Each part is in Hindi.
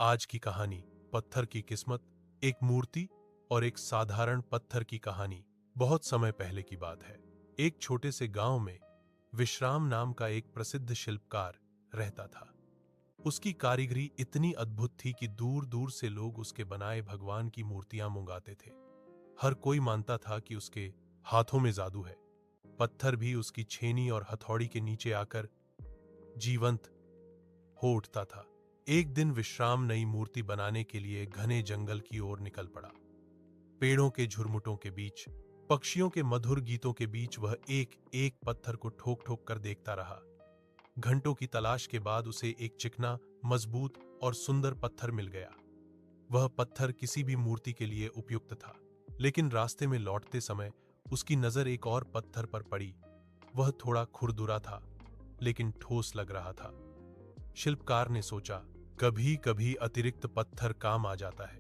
आज की कहानी पत्थर की किस्मत, एक मूर्ति और एक साधारण पत्थर की कहानी। बहुत समय पहले की बात है। एक छोटे से गांव में विश्राम नाम का एक प्रसिद्ध शिल्पकार रहता था। उसकी कारीगरी इतनी अद्भुत थी कि दूर दूर से लोग उसके बनाए भगवान की मूर्तियां मंगाते थे। हर कोई मानता था कि उसके हाथों में जादू है। पत्थर भी उसकी छेनी और हथौड़ी के नीचे आकर जीवंत हो उठता था। एक दिन विश्राम नई मूर्ति बनाने के लिए घने जंगल की ओर निकल पड़ा। पेड़ों के झुरमुटों के बीच, पक्षियों के मधुर गीतों के बीच वह एक एक पत्थर को ठोक ठोक कर देखता रहा। घंटों की तलाश के बाद उसे एक चिकना, मजबूत और सुंदर पत्थर मिल गया। वह पत्थर किसी भी मूर्ति के लिए उपयुक्त था, लेकिन रास्ते में लौटते समय उसकी नजर एक और पत्थर पर पड़ी। वह थोड़ा खुरदुरा था, लेकिन ठोस लग रहा था। शिल्पकार ने सोचा, कभी कभी अतिरिक्त पत्थर काम आ जाता है,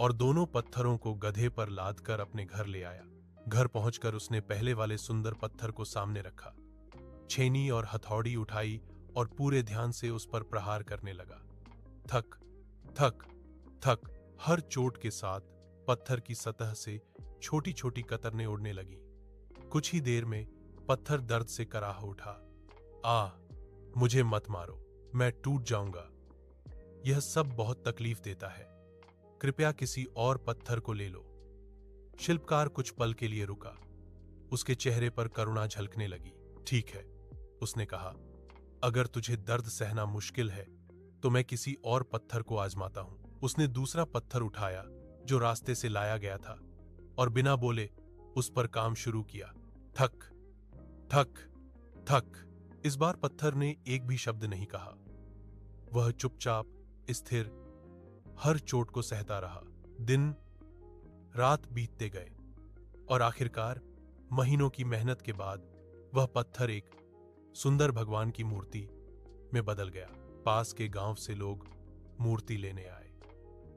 और दोनों पत्थरों को गधे पर लादकर अपने घर ले आया। घर पहुंचकर उसने पहले वाले सुंदर पत्थर को सामने रखा, छेनी और हथौड़ी उठाई और पूरे ध्यान से उस पर प्रहार करने लगा। थक थक थक, हर चोट के साथ पत्थर की सतह से छोटी छोटी कतरनें उड़ने लगी। कुछ ही देर में पत्थर दर्द से कराह उठा। मुझे मत मारो, मैं टूट जाऊंगा। यह सब बहुत तकलीफ देता है। कृपया किसी और पत्थर को ले लो। शिल्पकार कुछ पल के लिए रुका। उसके चेहरे पर करुणा झलकने लगी। ठीक है, उसने कहा, अगर तुझे दर्द सहना मुश्किल है तो मैं किसी और पत्थर को आजमाता हूं। उसने दूसरा पत्थर उठाया जो रास्ते से लाया गया था, और बिना बोले उस पर काम शुरू किया। थक थक थक, इस बार पत्थर ने एक भी शब्द नहीं कहा। वह चुपचाप स्थिर हर चोट को सहता रहा। दिन रात बीतते गए, और आखिरकार महीनों की मेहनत के बाद वह पत्थर एक सुंदर भगवान की मूर्ति में बदल गया। पास के गांव से लोग मूर्ति लेने आए।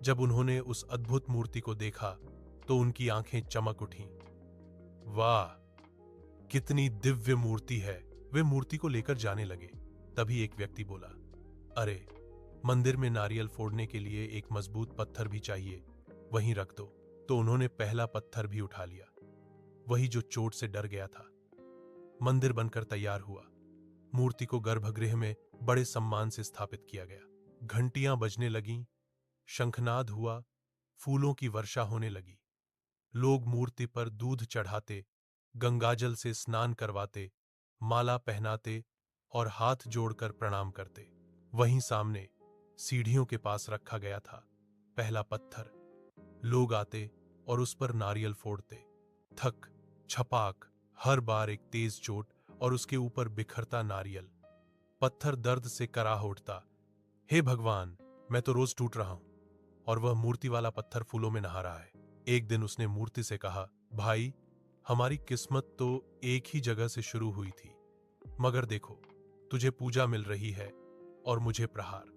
जब उन्होंने उस अद्भुत मूर्ति को देखा तो उनकी आंखें चमक उठीं। वाह, कितनी दिव्य मूर्ति है! वे मूर्ति को लेकर जाने लगे। तभी एक व्यक्ति बोला, अरे, मंदिर में नारियल फोड़ने के लिए एक मजबूत पत्थर भी चाहिए, वहीं रख दो। तो उन्होंने पहला पत्थर भी उठा लिया, वही जो चोट से डर गया था। मंदिर बनकर तैयार हुआ। मूर्ति को गर्भगृह में बड़े सम्मान से स्थापित किया गया। घंटियां बजने लगीं, शंखनाद हुआ, फूलों की वर्षा होने लगी। लोग मूर्ति पर दूध चढ़ाते, गंगाजल से स्नान करवाते, माला पहनाते और हाथ जोड़कर प्रणाम करते। वहीं सामने सीढ़ियों के पास रखा गया था पहला पत्थर। लोग आते और उस पर नारियल फोड़ते। थक छपाक, हर बार एक तेज चोट और उसके ऊपर बिखरता नारियल। पत्थर दर्द से कराह उठता। हे भगवान, मैं तो रोज टूट रहा हूं, और वह मूर्ति वाला पत्थर फूलों में नहा रहा है। एक दिन उसने मूर्ति से कहा, भाई, हमारी किस्मत तो एक ही जगह से शुरू हुई थी, मगर देखो, तुझे पूजा मिल रही है और मुझे प्रहार।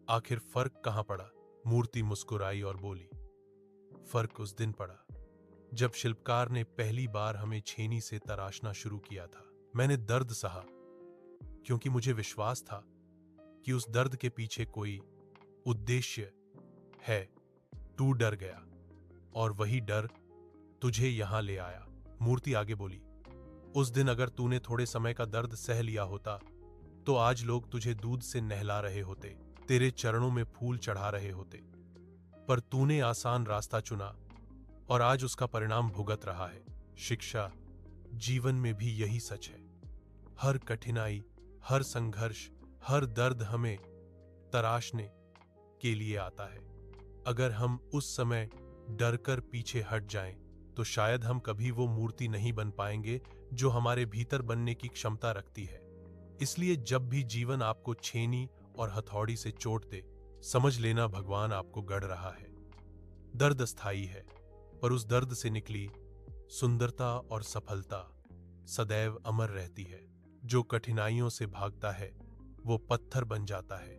आखिर फर्क कहां पड़ा? मूर्ति मुस्कुराई और बोली, फर्क उस दिन पड़ा जब शिल्पकार ने पहली बार हमें छेनी से तराशना शुरू किया था। मैंने दर्द सहा क्योंकि मुझे विश्वास था कि उस दर्द के पीछे कोई उद्देश्य है। तू डर गया, और वही डर तुझे यहां ले आया। मूर्ति आगे बोली, उस दिन अगर तूने थोड़े समय का दर्द सह लिया होता तो आज लोग तुझे दूध से नहला रहे होते, तेरे चरणों में फूल चढ़ा रहे होते। पर तूने आसान रास्ता चुना, और आज उसका परिणाम भुगत रहा है। शिक्षा, जीवन में भी यही सच है। हर कठिनाई, हर संघर्ष, हर दर्द हमें तराशने के लिए आता है। अगर हम उस समय डरकर पीछे हट जाएं, तो शायद हम कभी वो मूर्ति नहीं बन पाएंगे जो हमारे भीतर बनने की क्षमता रखती है। इसलिए जब भी जीवन आपको छेनी और हथौड़ी से चोट दे, समझ लेना भगवान आपको गढ़ रहा है। दर्द अस्थायी है, पर उस दर्द से निकली सुंदरता और सफलता सदैव अमर रहती है। जो कठिनाइयों से भागता है वो पत्थर बन जाता है,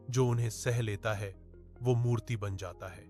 जो उन्हें सह लेता है वो मूर्ति बन जाता है।